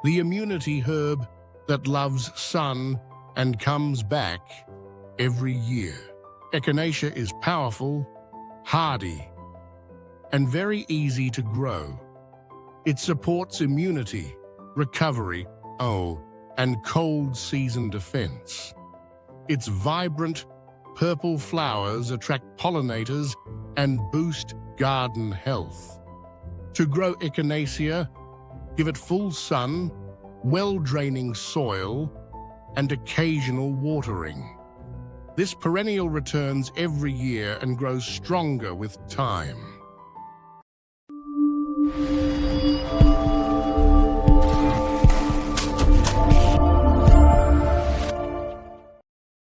the immunity herb that loves sun and comes back every year. Echinacea is powerful, hardy, and very easy to grow. It supports immunity, recovery, and cold season defense. Its vibrant, purple flowers attract pollinators and boost garden health. To grow echinacea, give it full sun, well-draining soil, and occasional watering. This perennial returns every year and grows stronger with time.